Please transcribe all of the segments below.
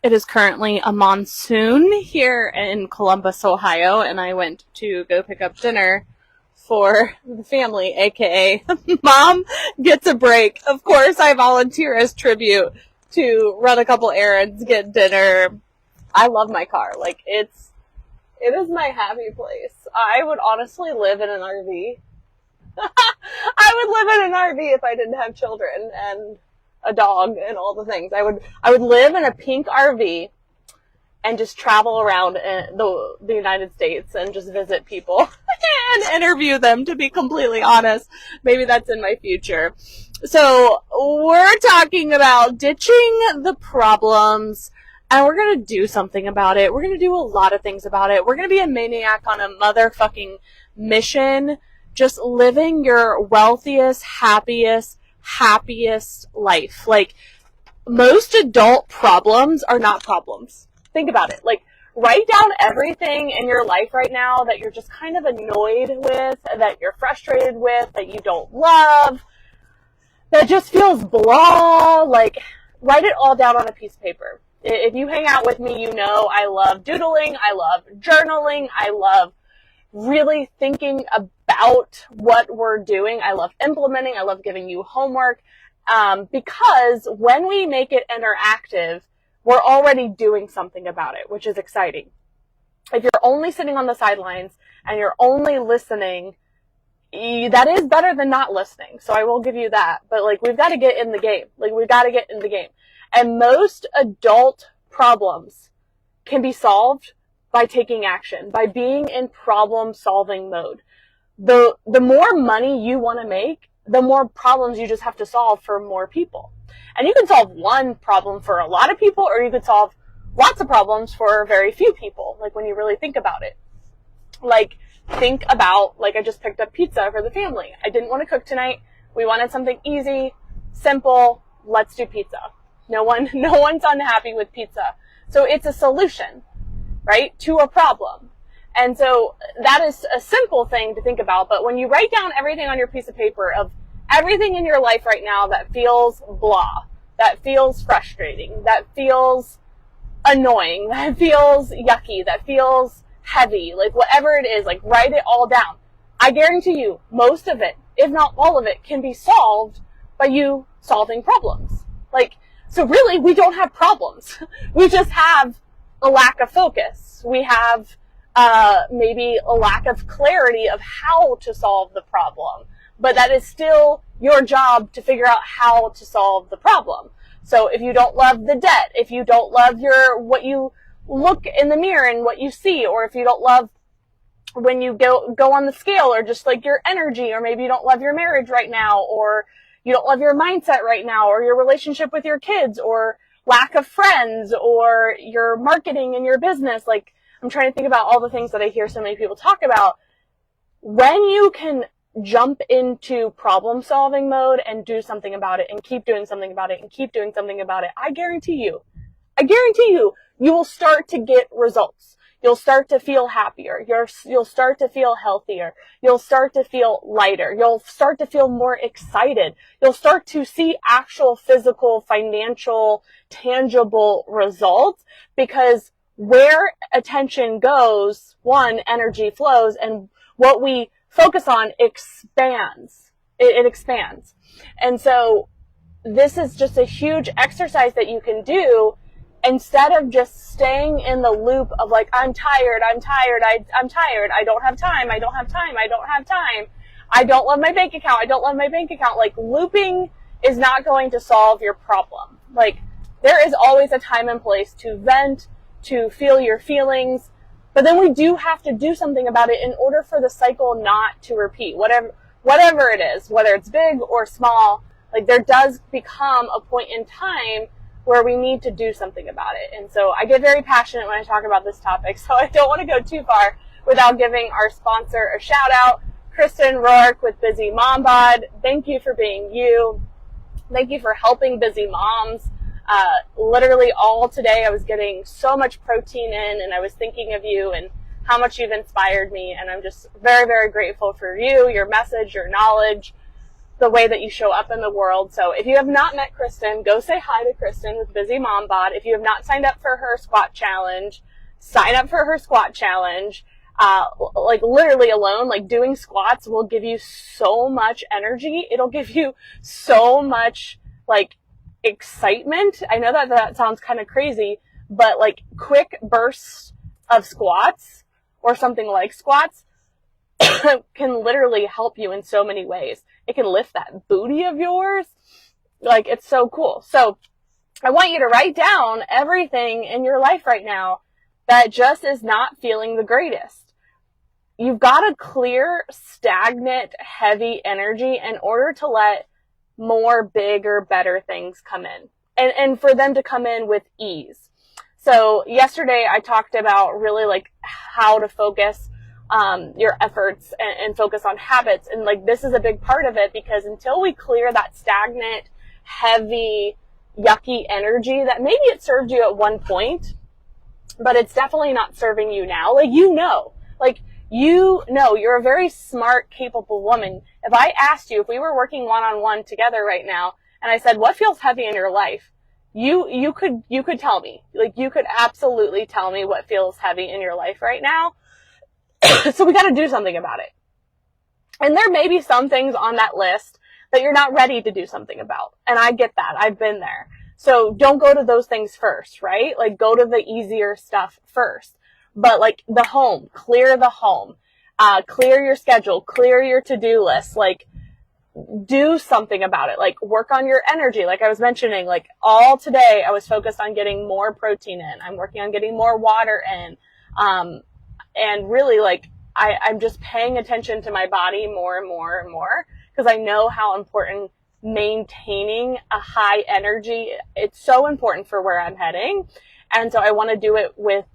It is currently a monsoon here in Columbus, Ohio, and I went to go pick up dinner for the family, aka Mom gets a break. Of course, I volunteer as tribute to run a couple errands, get dinner. I love my car. Like, it is my happy place. I would honestly live in an RV. I would live in an RV if I didn't have children and a dog and all the things. I would live in a pink RV and just travel around the United States and just visit people and interview them, to be completely honest. Maybe that's in my future. So we're talking about ditching the problems, and we're going to do something about it. We're going to do a lot of things about it. We're going to be a maniac on a motherfucking mission, just living your wealthiest, happiest life. Like, most adult problems are not problems. Think about it. Like, write down everything in your life right now that you're just kind of annoyed with, that you're frustrated with, that you don't love, that just feels blah. Like, write it all down on a piece of paper. If you hang out with me, you know I love doodling, I love journaling, I love really thinking about what we're doing. I love implementing. I love giving you homework, because when we make it interactive, we're already doing something about it, which is exciting. If you're only sitting on the sidelines and you're only listening, that is better than not listening. So I will give you that. But like, we've got to get in the game. Like, we've got to get in the game. And most adult problems can be solved by taking action, by being in problem-solving mode. The more money you want to make, the more problems you just have to solve for more people. And you can solve one problem for a lot of people, or you could solve lots of problems for very few people, like when you really think about it. Like, think about, like, I just picked up pizza for the family. I didn't want to cook tonight. We wanted something easy, simple. Let's do pizza. No one's unhappy with pizza. So it's a solution, right, to a problem. And so that is a simple thing to think about. But when you write down everything on your piece of paper of everything in your life right now that feels blah, that feels frustrating, that feels annoying, that feels yucky, that feels heavy, like whatever it is, like, write it all down. I guarantee you most of it, if not all of it, can be solved by you solving problems. Like, so really, we don't have problems. We just have a lack of focus. We have maybe a lack of clarity of how to solve the problem. But that is still your job to figure out how to solve the problem. So if you don't love the debt, if you don't love what you look in the mirror and what you see, or if you don't love when you go on the scale, or just like your energy, or maybe you don't love your marriage right now, or you don't love your mindset right now, or your relationship with your kids, or lack of friends, or your marketing and your business. Like, I'm trying to think about all the things that I hear so many people talk about. When you can jump into problem solving mode and do something about it, and keep doing something about it, and keep doing something about it, I guarantee you, you will start to get results. You'll start to feel happier. You'll start to feel healthier. You'll start to feel lighter. You'll start to feel more excited. You'll start to see actual physical, financial, tangible results, because where attention goes, energy flows, and what we focus on expands. It expands. And so this is just a huge exercise that you can do, instead of just staying in the loop of like, I'm tired, I don't have time, I don't love my bank account. Like, looping is not going to solve your problem. Like, there is always a time and place to vent, to feel your feelings, but then we do have to do something about it in order for the cycle not to repeat. Whatever it is, whether it's big or small, like, there does become a point in time where we need to do something about it. And so I get very passionate when I talk about this topic, so I don't want to go too far without giving our sponsor a shout out, Kristen Rourke with Busy Mom Bod. Thank you for being you. Thank you for helping busy moms. Literally all today I was getting so much protein in, and I was thinking of you and how much you've inspired me. And I'm just very, very grateful for you, your message, your knowledge. the way that you show up in the world. So if you have not met Kristen, go say hi to Kristen with Busy Mom Bod. If you have not signed up for her squat challenge, sign up for her squat challenge. Like literally alone, like doing squats will give you so much energy. It'll give you so much like excitement. I know that sounds kind of crazy, but like quick bursts of squats or something like squats can literally help you in so many ways. It can lift that booty of yours. Like, it's so cool. So I want you to write down everything in your life right now that just is not feeling the greatest. You've got to clear stagnant, heavy energy in order to let more bigger, better things come in, and for them to come in with ease. So yesterday I talked about really like how to focus your efforts and focus on habits. And like, this is a big part of it, because until we clear that stagnant, heavy, yucky energy that maybe it served you at one point, but it's definitely not serving you now. Like, you're a very smart, capable woman. If I asked you, if we were working one-on-one together right now, and I said, what feels heavy in your life? You could tell me. Like, you could absolutely tell me what feels heavy in your life right now. So we got to do something about it. And there may be some things on that list that you're not ready to do something about. And I get that. I've been there. So don't go to those things first, right? Like, go to the easier stuff first. But like the home, clear the home, clear your schedule, clear your to-do list, like do something about it. Like, work on your energy. Like I was mentioning, like all today I was focused on getting more protein in. I'm working on getting more water in. And really, like, I'm just paying attention to my body more and more and more, because I know how important maintaining a high energy, it's so important for where I'm heading. And so I want to do it with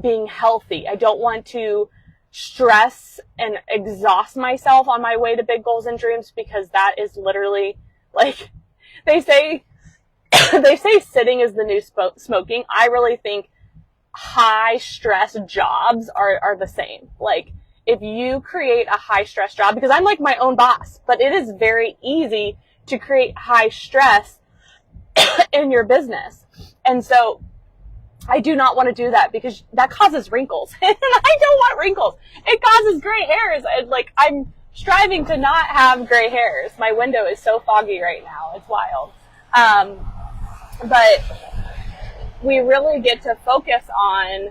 being healthy. I don't want to stress and exhaust myself on my way to big goals and dreams, because that is literally, like, they say sitting is the new smoking. I really think high stress jobs are the same. Like, if you create a high stress job, because I'm like my own boss, but it is very easy to create high stress in your business. And so I do not want to do that, because that causes wrinkles. And I don't want wrinkles. It causes gray hairs. And like, I'm striving to not have gray hairs. My window is so foggy right now. It's wild. But we really get to focus on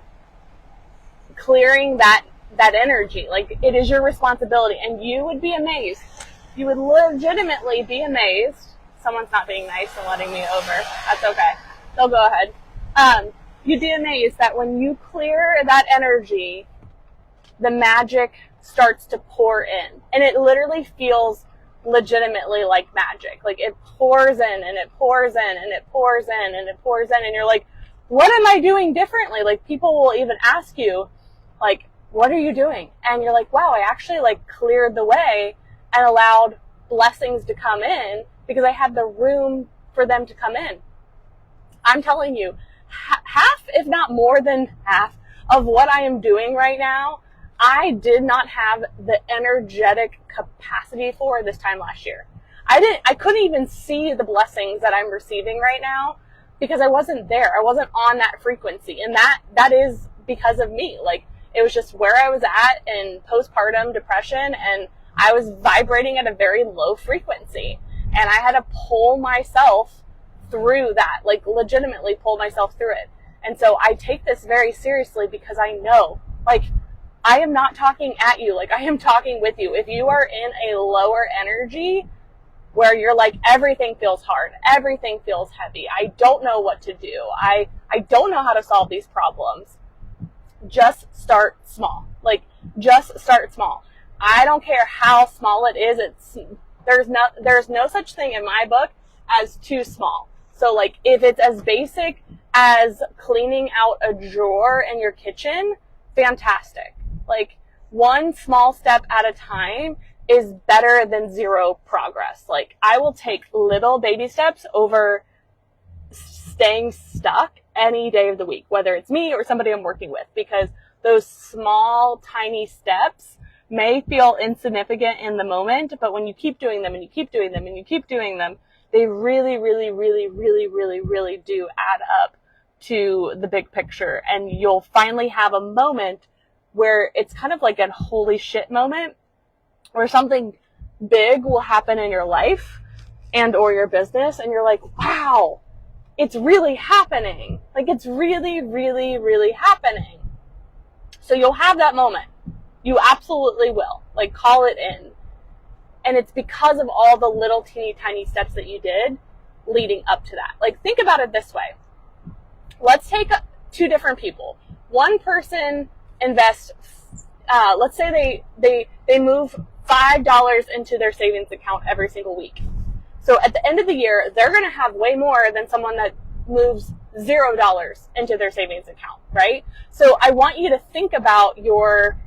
clearing that energy. Like, it is your responsibility, and you would be amazed. You would legitimately be amazed. Someone's not being nice and letting me over. That's okay. They'll go ahead. You'd be amazed that when you clear that energy, the magic starts to pour in. And it literally feels legitimately like magic. Like, it pours in and it pours in and it pours in and it pours in. And you're like, what am I doing differently? Like, people will even ask you, like, what are you doing? And you're like, wow, I actually like cleared the way and allowed blessings to come in, because I had the room for them to come in. I'm telling you, half, if not more than half, of what I am doing right now, I did not have the energetic capacity for this time last year. I couldn't even see the blessings that I'm receiving right now, because I wasn't there. I wasn't on that frequency. And that is because of me. Like, it was just where I was at in postpartum depression, and I was vibrating at a very low frequency. And I had to pull myself through that, like, legitimately pull myself through it. And so I take this very seriously, because I know, like, I am not talking at you. Like, I am talking with you. If you are in a lower energy where you're like, everything feels hard, everything feels heavy, I don't know what to do, I don't know how to solve these problems, just start small. Like, just start small. I don't care how small it is. There's no such thing in my book as too small. So like, if it's as basic as cleaning out a drawer in your kitchen, fantastic. Like, one small step at a time is better than zero progress. Like, I will take little baby steps over staying stuck any day of the week, whether it's me or somebody I'm working with, because those small, tiny steps may feel insignificant in the moment, but when you keep doing them and you keep doing them and you keep doing them, they really, really, really, really, really, really do add up to the big picture. And you'll finally have a moment where it's kind of like a holy shit moment, where something big will happen in your life and or your business, and you're like, wow, it's really happening. Like, it's really, really, really happening. So you'll have that moment. You absolutely will. Like, call it in. And it's because of all the little teeny tiny steps that you did leading up to that. Like, think about it this way. Let's take two different people. One person invests, let's say they move $5 into their savings account every single week. So at the end of the year, they're going to have way more than someone that moves $0 into their savings account, right? So I want you to think about your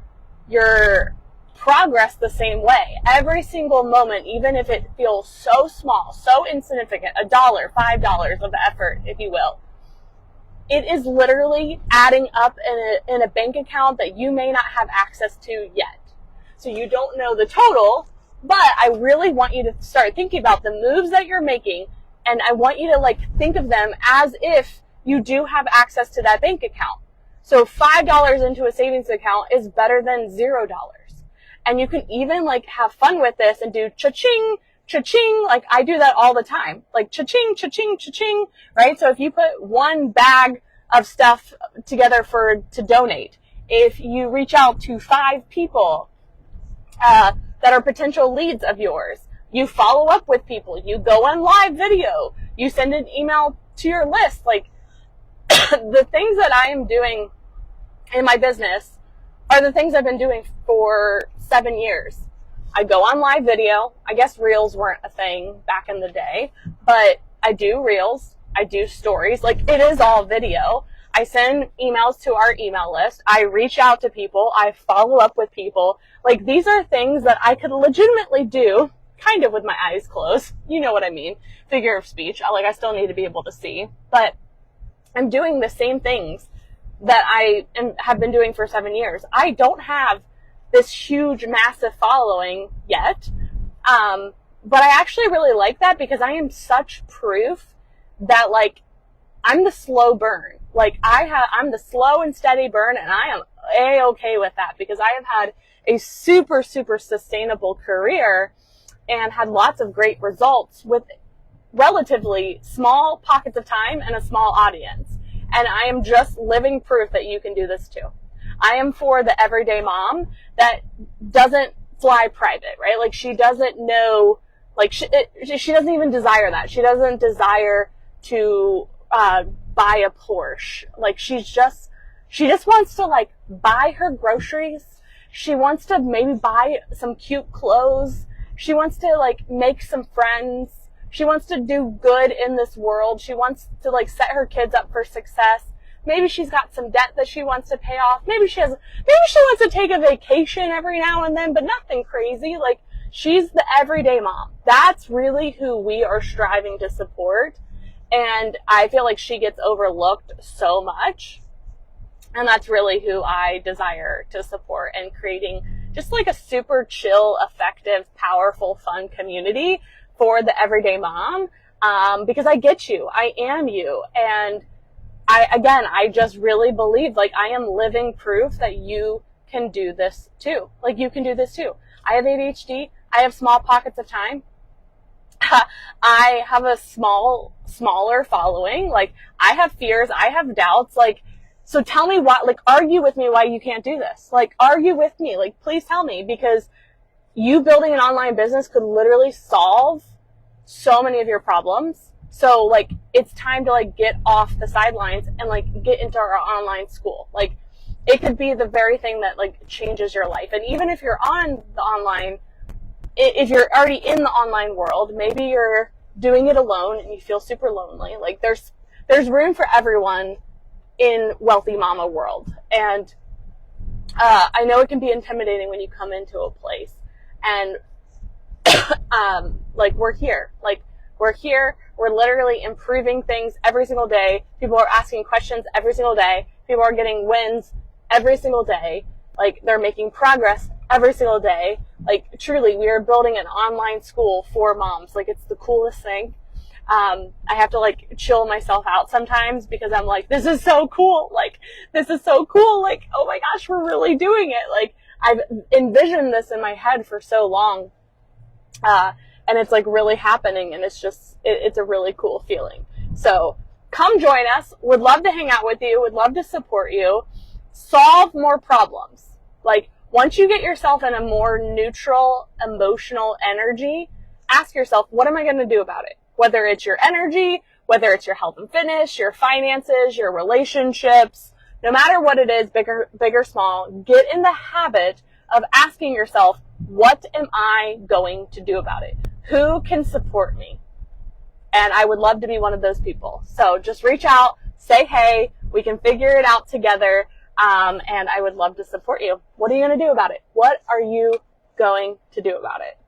progress the same way. Every single moment, even if it feels so small, so insignificant, $1, $5 of effort, if you will, it is literally adding up in a bank account that you may not have access to yet. So you don't know the total, but I really want you to start thinking about the moves that you're making, and I want you to like think of them as if you do have access to that bank account. So $5 into a savings account is better than $0. And you can even like have fun with this and do cha-ching, cha-ching. Like, I do that all the time. Like, cha-ching, cha-ching, cha-ching, right? So if you put one bag of stuff together to donate, if you reach out to 5 people that are potential leads of yours, you follow up with people, you go on live video, you send an email to your list. Like, the things that I am doing in my business are the things I've been doing for 7 years. I go on live video. I guess reels weren't a thing back in the day, but I do reels. I do stories. Like, it is all video. I send emails to our email list. I reach out to people. I follow up with people. Like, these are things that I could legitimately do kind of with my eyes closed. You know what I mean? Figure of speech. I still need to be able to see, but I'm doing the same things that I have been doing for 7 years. I don't have this huge, massive following yet. But I actually really like that, because I am such proof that, like, I'm the slow burn. Like, I'm the slow and steady burn, and I am A-okay with that, because I have had a super, super sustainable career and had lots of great results with relatively small pockets of time and a small audience. And I am just living proof that you can do this too. I am for the everyday mom that doesn't fly private, right? Like, she doesn't know, like, she doesn't even desire that. She doesn't desire to buy a Porsche. Like, she just wants to, like, buy her groceries. She wants to maybe buy some cute clothes. She wants to, like, make some friends. She wants to do good in this world. She wants to, like, set her kids up for success. Maybe she's got some debt that she wants to pay off. Maybe she wants to take a vacation every now and then, but nothing crazy. Like, she's the everyday mom. That's really who we are striving to support. And I feel like she gets overlooked so much. And that's really who I desire to support, and creating just like a super chill, effective, powerful, fun community for the everyday mom. Because I get you. I am you. And I just really believe, like, I am living proof that you can do this too. Like, you can do this too. I have ADHD. I have small pockets of time. I have a smaller following. Like, I have fears. I have doubts. Like, so tell me why, like, argue with me why you can't do this. Like, argue with me. Like, please tell me, because you building an online business could literally solve so many of your problems. So, like, it's time to, like, get off the sidelines and, like, get into our online school. Like, it could be the very thing that, like, changes your life. And even if you're on the online, if you're already in the online world, maybe you're doing it alone and you feel super lonely. Like, there's room for everyone in Wealthy Mama world. And I know it can be intimidating when you come into a place, and like, we're here. Like, we're here. We're literally improving things every single day. People are asking questions every single day. People are getting wins every single day. Like, they're making progress every single day. Like, truly, we are building an online school for moms. Like, it's the coolest thing. I have to like chill myself out sometimes because I'm like, this is so cool. Like, this is so cool. Like, oh my gosh, we're really doing it. Like, I've envisioned this in my head for so long. And it's like really happening, and it's just, it's a really cool feeling. So come join us. Would love to hang out with you. Would love to support you. Solve more problems. Like, once you get yourself in a more neutral, emotional energy, ask yourself, what am I going to do about it? Whether it's your energy, whether it's your health and fitness, your finances, your relationships, no matter what it is, big or small, get in the habit of asking yourself, what am I going to do about it? Who can support me? And I would love to be one of those people. So just reach out, say, hey, we can figure it out together. And I would love to support you. What are you going to do about it? What are you going to do about it?